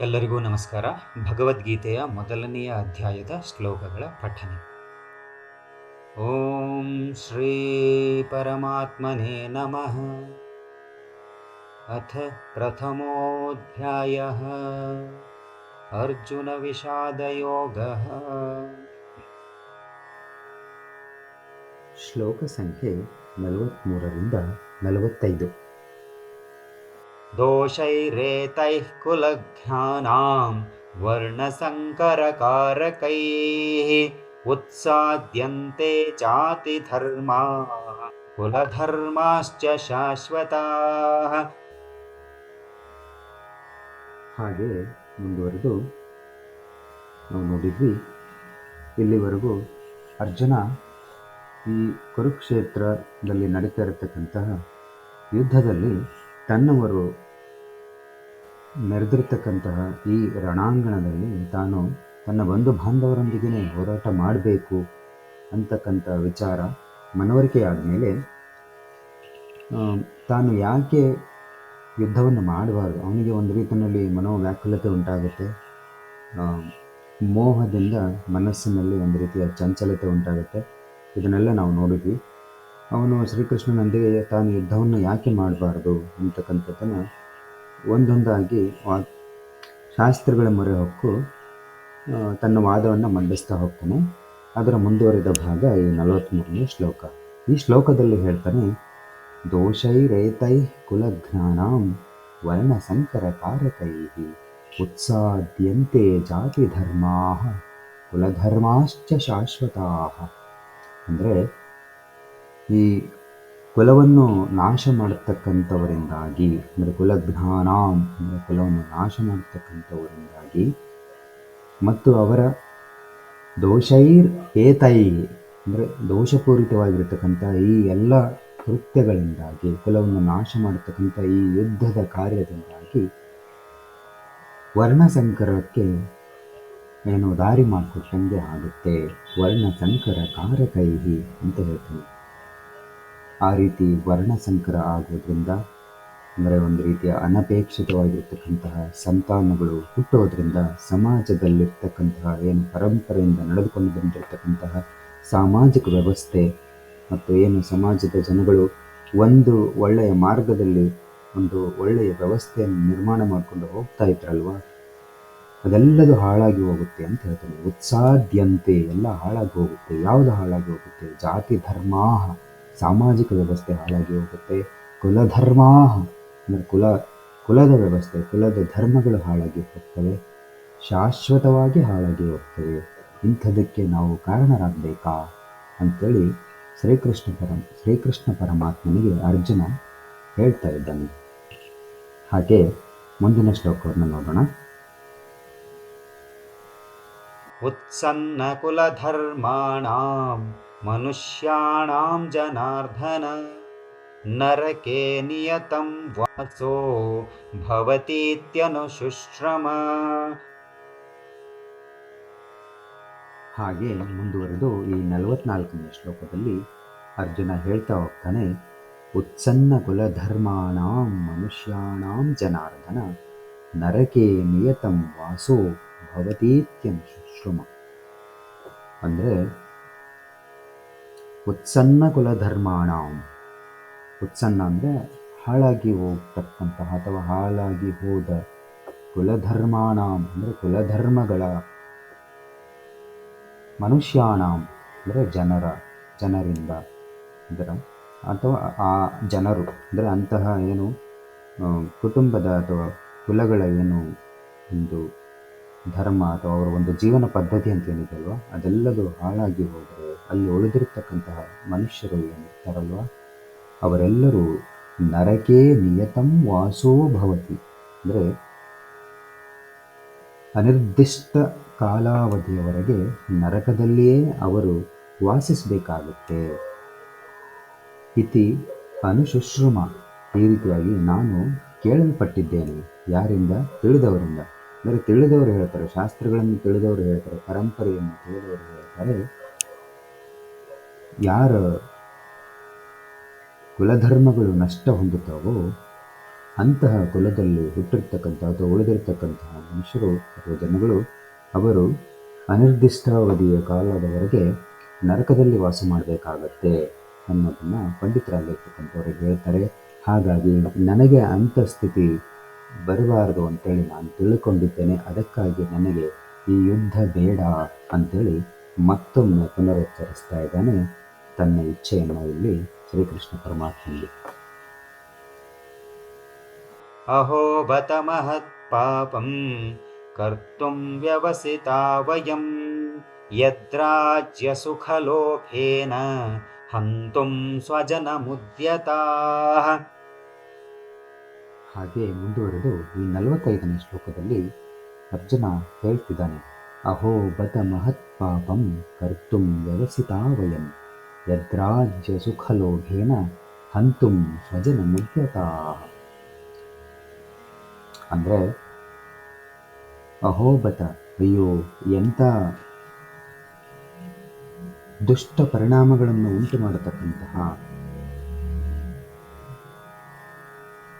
ಎಲ್ಲರಿಗೂ ನಮಸ್ಕಾರ. ಭಗವದ್ಗೀತೆಯ ಮೊದಲನೆಯ ಅಧ್ಯಾಯದ ಶ್ಲೋಕಗಳ ಪಠನೆ. ಓಂ ಶ್ರೀ ಪರಮಾತ್ಮನೇ ನಮಃ. ಅಥ ಪ್ರಥಮೋಧ್ಯಾಯಃ ಅರ್ಜುನ ವಿಷಾದಯೋಗಃ. ಶ್ಲೋಕ ಸಂಖ್ಯೆ 43ರಿಂದ 45. ದೋಷೈರೇತೈಃ ಕುಲಘ್ನಾನಾಂ ವರ್ಣಸಂಕರಕಾರಕೈಃ ಉತ್ಸಾದ್ಯಂತೆ ಜಾತಿಧರ್ಮಾಃ ಕುಲಧರ್ಮಾಶ್ಚ ಶಾಶ್ವತಾಃ. ಹಾಗೆ ಮುಂದುವರೆದು ನಾವು ನೋಡಿದ್ವಿ, ಇಲ್ಲಿವರೆಗೂ ಅರ್ಜುನ ಈ ಕುರುಕ್ಷೇತ್ರದಲ್ಲಿ ನಡೀತಾ ಇರತಕ್ಕಂತಹ ಯುದ್ಧದಲ್ಲಿ ತನ್ನವರು ಮೆರೆದಿರ್ತಕ್ಕಂತಹ ಈ ರಣಾಂಗಣದಲ್ಲಿ ತಾನು ತನ್ನ ಬಂಧು ಬಾಂಧವರೊಂದಿಗೆ ಹೋರಾಟ ಮಾಡಬೇಕು ಅಂತಕ್ಕಂಥ ವಿಚಾರ ಮನವರಿಕೆ ಆದಮೇಲೆ ತಾನು ಯಾಕೆ ಯುದ್ಧವನ್ನು ಮಾಡಬಾರ್ದು, ಅವನಿಗೆ ಒಂದು ರೀತಿಯಲ್ಲಿ ಮನೋವ್ಯಾಕುಲತೆ ಉಂಟಾಗುತ್ತೆ. ಮೋಹದಿಂದ ಮನಸ್ಸಿನಲ್ಲಿ ಒಂದು ರೀತಿಯ ಚಂಚಲತೆ ಉಂಟಾಗುತ್ತೆ. ಇದನ್ನೆಲ್ಲ ನಾವು ನೋಡಿದ್ವಿ. ಅವನು ಶ್ರೀಕೃಷ್ಣನೊಂದಿಗೆ ತಾನು ಯುದ್ಧವನ್ನು ಯಾಕೆ ಮಾಡಬಾರ್ದು ಅಂತಕ್ಕಂಥದ್ದನ್ನು ಒಂದೊಂದಾಗಿ ಶಾಸ್ತ್ರಗಳ ಮೊರೆ ಹೊಕ್ಕು ತನ್ನ ವಾದವನ್ನು ಮಂಡಿಸ್ತಾ ಹೋಗ್ತಾನೆ. ಅದರ ಮುಂದುವರಿದ ಭಾಗ ಈ 43ನೇ ಶ್ಲೋಕ. ಈ ಶ್ಲೋಕದಲ್ಲಿ ಹೇಳ್ತಾನೆ, ದೋಷೈರೇತೈ ಕುಲಘ್ನಾನಾಂ ವರ್ಣಸಂಕರಕಾರಕೈ ಉತ್ಸಾದ್ಯಂತೆ ಜಾತಿಧರ್ಮಾಃ ಕುಲಧರ್ಮಾಶ್ಚ ಶಾಶ್ವತಾಃ. ಅಂದರೆ ಈ ಕುಲವನ್ನು ನಾಶ ಮಾಡತಕ್ಕಂಥವರಿಂದಾಗಿ, ಅಂದರೆ ಕುಲಘ್ನಾನಾಂ ಅಂದರೆ ಕುಲವನ್ನು ನಾಶ ಮಾಡತಕ್ಕಂಥವರಿಂದಾಗಿ, ಮತ್ತು ಅವರ ದೋಷೈರ್ ಏತೈ ಅಂದರೆ ದೋಷಪೂರಿತವಾಗಿರ್ತಕ್ಕಂಥ ಈ ಎಲ್ಲ ಕೃತ್ಯಗಳಿಂದಾಗಿ, ಕುಲವನ್ನು ನಾಶ ಮಾಡತಕ್ಕಂಥ ಈ ಯುದ್ಧದ ಕಾರ್ಯದಿಂದಾಗಿ ವರ್ಣಸಂಕರಕ್ಕೆ ಏನು ದಾರಿ ಮಾಡಿಕೊಟ್ಟಂಗೆ ಆಗುತ್ತೆ. ವರ್ಣಸಂಕರ ಕಾರಕೈಹಿ ಅಂತ ಹೇಳ್ತೀನಿ. ಆ ರೀತಿ ವರ್ಣಸಂಕರ ಆಗೋದ್ರಿಂದ, ಅಂದರೆ ಒಂದು ರೀತಿಯ ಅನಪೇಕ್ಷಿತವಾಗಿರ್ತಕ್ಕಂತಹ ಸಂತಾನಗಳು ಹುಟ್ಟೋದ್ರಿಂದ ಸಮಾಜದಲ್ಲಿರ್ತಕ್ಕಂತಹ ಏನು ಪರಂಪರೆಯಿಂದ ನಡೆದುಕೊಂಡು ಬಂದಿರತಕ್ಕಂತಹ ಸಾಮಾಜಿಕ ವ್ಯವಸ್ಥೆ ಮತ್ತು ಏನು ಸಮಾಜದ ಜನಗಳು ಒಂದು ಒಳ್ಳೆಯ ಮಾರ್ಗದಲ್ಲಿ ಒಂದು ಒಳ್ಳೆಯ ವ್ಯವಸ್ಥೆಯನ್ನು ನಿರ್ಮಾಣ ಮಾಡಿಕೊಂಡು ಹೋಗ್ತಾ ಇದ್ರಲ್ವ, ಅದೆಲ್ಲದು ಹಾಳಾಗಿ ಹೋಗುತ್ತೆ ಅಂತ ಹೇಳ್ತಾರೆ. ಉತ್ಸಾದ್ಯಂತೆ ಎಲ್ಲ ಹಾಳಾಗಿ ಹೋಗುತ್ತೆ. ಯಾವುದು ಹಾಳಾಗಿ ಹೋಗುತ್ತೆ? ಜಾತಿ ಧರ್ಮಾಹ ಸಾಮಾಜಿಕ ವ್ಯವಸ್ಥೆ ಹಾಳಾಗಿ ಹೋಗುತ್ತೆ. ಕುಲಧರ್ಮಾಹ ಅಂದರೆ ಕುಲದ ವ್ಯವಸ್ಥೆ, ಕುಲದ ಧರ್ಮಗಳು ಹಾಳಾಗಿ ಹೋಗ್ತವೆ, ಶಾಶ್ವತವಾಗಿ ಹಾಳಾಗಿ ಹೋಗ್ತವೆ. ಇಂಥದಕ್ಕೆ ನಾವು ಕಾರಣರಾಗಬೇಕಾ ಅಂಥೇಳಿ ಶ್ರೀಕೃಷ್ಣ ಪರಮಾತ್ಮನಿಗೆ ಅರ್ಜುನ ಹೇಳ್ತಾ ಇದ್ದಾನೆ. ಹಾಗೆ ಮುಂದಿನ ಶ್ಲೋಕವನ್ನು ನೋಡೋಣ. ಉತ್ಸನ್ನ ಕುಲಧರ್ಮಾಣಾಂ ಮನುಷ್ಯಾಣಾಂ ಜನಾರ್ದನ ನರಕೆ ನಿಯತಂ ವಾಸೋ ಭವತೀತ್ಯನುಶುಶ್ರಮ. ಹಾಗೆ ಮುಂದುವರೆದು ಈ 44ನೇ ಶ್ಲೋಕದಲ್ಲಿ ಅರ್ಜುನ ಹೇಳ್ತಾ ಹೋಗ್ತಾನೆ, ಉತ್ಸನ್ನ ಕುಲಧರ್ಮಾಣಾಂ ಮನುಷ್ಯಾಣಾಂ ಜನಾರ್ದನ ನರಕೆ ನಿಯತಂ ವಾಸೋ ಭವತೀತ್ಯನುಶುಶ್ರಮ. ಅಂದರೆ ಉತ್ಸನ್ನ ಕುಲಧರ್ಮಾಣಾಂ, ಉತ್ಸನ್ನ ಅಂದರೆ ಹಾಳಾಗಿ ಹೋಗ್ತಕ್ಕಂತಹ ಅಥವಾ ಹಾಳಾಗಿ ಹೋದ, ಕುಲಧರ್ಮಾಣಾಂ ಅಂದರೆ ಕುಲಧರ್ಮಗಳ, ಮನುಷ್ಯಾಣಾಂ ಅಂದರೆ ಜನರಿಂದ ಅಥವಾ ಆ ಜನರು ಅಂದರೆ ಅಂತಹ ಏನು ಕುಟುಂಬದ ಅಥವಾ ಕುಲಗಳ ಏನು ಒಂದು ಧರ್ಮ ಅಥವಾ ಅವರ ಒಂದು ಜೀವನ ಪದ್ಧತಿ ಅಂತ ಏನಿದೆಯಲ್ವ, ಅದೆಲ್ಲದು ಹಾಳಾಗಿ ಹೋದರೆ ಅಲ್ಲಿ ಉಳಿದಿರ್ತಕ್ಕಂತಹ ಮನುಷ್ಯರು ಏನಿರ್ತಾರಲ್ವ, ಅವರೆಲ್ಲರೂ ನರಕೆ ನಿಯತಂ ವಾಸೋ ಭವತಿ ಅಂದರೆ ಅನಿರ್ದಿಷ್ಟ ಕಾಲಾವಧಿಯವರೆಗೆ ನರಕದಲ್ಲಿಯೇ ಅವರು ವಾಸಿಸಬೇಕಾಗುತ್ತೆ. ಇತಿ ಅನುಶುಶ್ರಮ, ಈ ರೀತಿಯಾಗಿ ನಾನು ಕೇಳಲ್ಪಟ್ಟಿದ್ದೇನೆ. ಯಾರಿಂದ? ತಿಳಿದವರಿಂದ. ಅಂದರೆ ತಿಳಿದವರು ಹೇಳ್ತಾರೆ, ಶಾಸ್ತ್ರಗಳನ್ನು ತಿಳಿದವರು ಹೇಳ್ತಾರೆ, ಪರಂಪರೆಯನ್ನು ತಿಳಿದವರು ಹೇಳ್ತಾರೆ. ಯಾರ ಕುಲಧರ್ಮಗಳು ನಷ್ಟ ಹೊಂದುತ್ತಾವೋ ಅಂತಹ ಕುಲದಲ್ಲಿ ಹುಟ್ಟಿರ್ತಕ್ಕಂಥ ಅಥವಾ ಉಳಿದಿರ್ತಕ್ಕಂತಹ ಮನುಷ್ಯರು ಅಥವಾ ಜನಗಳು ಅವರು ಅನಿರ್ದಿಷ್ಟಾವಧಿಯ ಕಾಲದವರೆಗೆ ನರಕದಲ್ಲಿ ವಾಸ ಮಾಡಬೇಕಾಗತ್ತೆ ಅನ್ನೋದನ್ನು ಪಂಡಿತರಾಗಿರ್ತಕ್ಕಂಥವ್ರಿಗೆ ಹೇಳ್ತಾರೆ. ಹಾಗಾಗಿ ನನಗೆ ಅಂಥ ಸ್ಥಿತಿ ಬರಬಾರದು ಅಂತೇಳಿ ನಾನು ತಿಳ್ಕೊಂಡಿದ್ದೇನೆ. ಅದಕ್ಕಾಗಿ ನನಗೆ ಈ ಯುದ್ಧ ಬೇಡ ಅಂತೇಳಿ ಮತ್ತೊಮ್ಮೆ ಪುನರುಚ್ಚರಿಸ್ತಾ ಇದ್ದಾನೆ ತನ್ನ ಇಚ್ಛೆಯನ್ನು ಇಲ್ಲಿ ಶ್ರೀಕೃಷ್ಣ ಪರಮಾತ್ಮನಿಗೆ. ಅಹೋ ಬತ ಮಹತ್ ಪಾಪಂ ಕರ್ತುಂ ವ್ಯವಸಿತಾ ವಯಂ ಯದ್ರಾಜ್ಯ ಸುಖಲೋಭೇನ ಹಂತುಂ ಸ್ವಜನಮುದ್ಯತಾಃ. ಹಾಗೆ ಮುಂದುವರೆದು ಈ 45ನೇ ಶ್ಲೋಕದಲ್ಲಿ ಅರ್ಜುನ ಹೇಳ್ತಿದ್ದಾನೆ, ಅಹೋ ಬತ ಮಹತ್ ಪಾಪಂ ಕರ್ತುಂ ವ್ಯವಸಿತಾ ವಯಂ ಯದ್ರಾಜ್ಯ ಸುಖಲೋಭೇನ ಹಂತುಂ ಸ್ವಜನಮುದ್ಯತಾಃ. ಅಂದರೆ ಅಹೋಬತ, ಅಯ್ಯೋ ಎಂಥ ದುಷ್ಟ ಪರಿಣಾಮಗಳನ್ನು ಉಂಟು ಮಾಡತಕ್ಕಂತಹ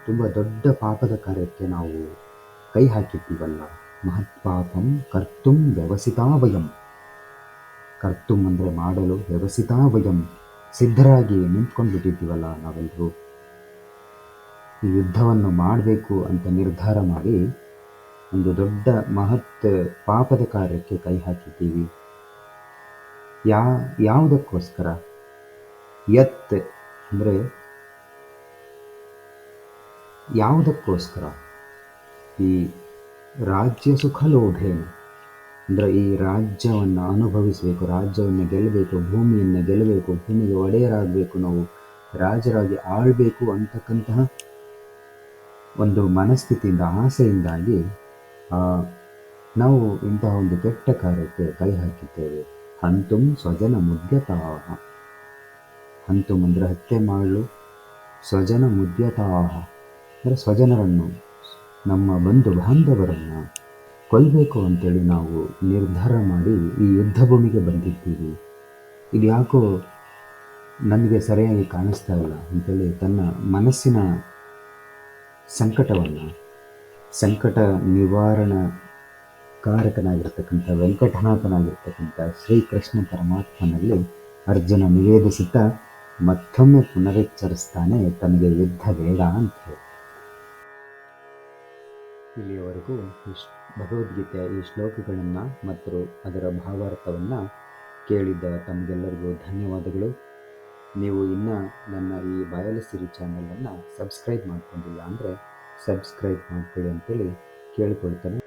ತುಂಬ ದೊಡ್ಡ ಪಾಪದ ಕಾರ್ಯಕ್ಕೆ ನಾವು ಕೈ ಹಾಕಿದ್ದೀವಲ್ಲ. ಮಹತ್ ಪಾಪಂ ಕರ್ತುಂ ವ್ಯವಸಿತಾ ವಯಂ. ಕರ್ತುಂ ಅಂದರೆ ಮಾಡಲು, ವ್ಯವಸಿತಾ ವಯಂ ಸಿದ್ಧರಾಗಿ ನಿಂತ್ಕೊಂಡು ಬಿಟ್ಟಿದ್ದೀವಲ್ಲ ನಾವೆಲ್ಲರೂ. ಈ ಯುದ್ಧವನ್ನು ಮಾಡಬೇಕು ಅಂತ ನಿರ್ಧಾರ ಮಾಡಿ ಒಂದು ದೊಡ್ಡ ಮಹತ್ ಪಾಪದ ಕಾರ್ಯಕ್ಕೆ ಕೈ ಹಾಕಿದ್ದೀವಿ. ಯಾವುದಕ್ಕೋಸ್ಕರ? ಯತ್ ಅಂದರೆ ಯಾವುದಕ್ಕೋಸ್ಕರ? ಈ ರಾಜ್ಯ ಸುಖ ಲೋಭೇನ ಅಂದರೆ ಈ ರಾಜ್ಯವನ್ನು ಅನುಭವಿಸಬೇಕು, ರಾಜ್ಯವನ್ನು ಗೆಲ್ಲಬೇಕು, ಭೂಮಿಯನ್ನು ಗೆಲ್ಲಬೇಕು, ಭೂಮಿಗೆ ಒಡೆಯರಾಗಬೇಕು, ನಾವು ರಾಜರಾಗಿ ಆಳಬೇಕು ಅಂತಕ್ಕಂತಹ ಒಂದು ಮನಸ್ಥಿತಿಯಿಂದ, ಆಸೆಯಿಂದಾಗಿ ನಾವು ಇಂತಹ ಒಂದು ಕೆಟ್ಟ ಕಾರ್ಯಕ್ಕೆ ಕೈ ಹಾಕಿದ್ದೇವೆ. ಹಂತುಂ ಸ್ವಜನ ಮುದ್ಯತಾಹ. ಹಂತುಂ ಅಂದರೆ ಹತ್ಯೆ ಮಾಡಲು, ಸ್ವಜನ ಮುದ್ಯತಾಹ ಅಂದರೆ ಸ್ವಜನರನ್ನು, ನಮ್ಮ ಬಂಧು ಬಾಂಧವರನ್ನು ಕೊಲ್ಲಬೇಕು ಅಂತೇಳಿ ನಾವು ನಿರ್ಧಾರ ಮಾಡಿ ಈ ಯುದ್ಧ ಭೂಮಿಗೆ ಬಂದಿದ್ದೀವಿ. ಇದು ಯಾಕೋ ನನಗೆ ಸರಿಯಾಗಿ ಕಾಣಿಸ್ತಾ ಇಲ್ಲ ಅಂತೇಳಿ ತನ್ನ ಮನಸ್ಸಿನ ಸಂಕಟವನ್ನು, ಸಂಕಟ ನಿವಾರಣ ಕಾರಕನಾಗಿರ್ತಕ್ಕಂಥ ವೆಂಕಟನಾಥನಾಗಿರ್ತಕ್ಕಂಥ ಶ್ರೀಕೃಷ್ಣ ಪರಮಾತ್ಮನಲ್ಲಿ ಅರ್ಜುನ ನಿವೇದಿಸುತ್ತಾ ಮತ್ತೊಮ್ಮೆ ಪುನರುಚ್ಚರಿಸ್ತಾನೆ ತನಗೆ ಯುದ್ಧ ಬೇಡ ಅಂತ ಹೇಳಿ. ಇಲ್ಲಿಯವರೆಗೂ ಭಗವದ್ಗೀತೆಯ ಈ ಶ್ಲೋಕಗಳನ್ನು ಮತ್ತು ಅದರ ಭಾವಾರ್ಥವನ್ನು ಕೇಳಿದ್ದ ತಮಗೆಲ್ಲರಿಗೂ ಧನ್ಯವಾದಗಳು. ನೀವು ಇನ್ನೂ ನನ್ನ ಈ ಬಯಲುಸಿರಿ ಚಾನಲನ್ನು ಸಬ್ಸ್ಕ್ರೈಬ್ ಮಾಡ್ಕೊಂಡಿಲ್ಲ ಅಂದರೆ ಸಬ್ಸ್ಕ್ರೈಬ್ ಮಾಡ್ಕೊಳ್ಳಿ ಅಂತೇಳಿ ಕೇಳಿಕೊಳ್ತಾನೆ.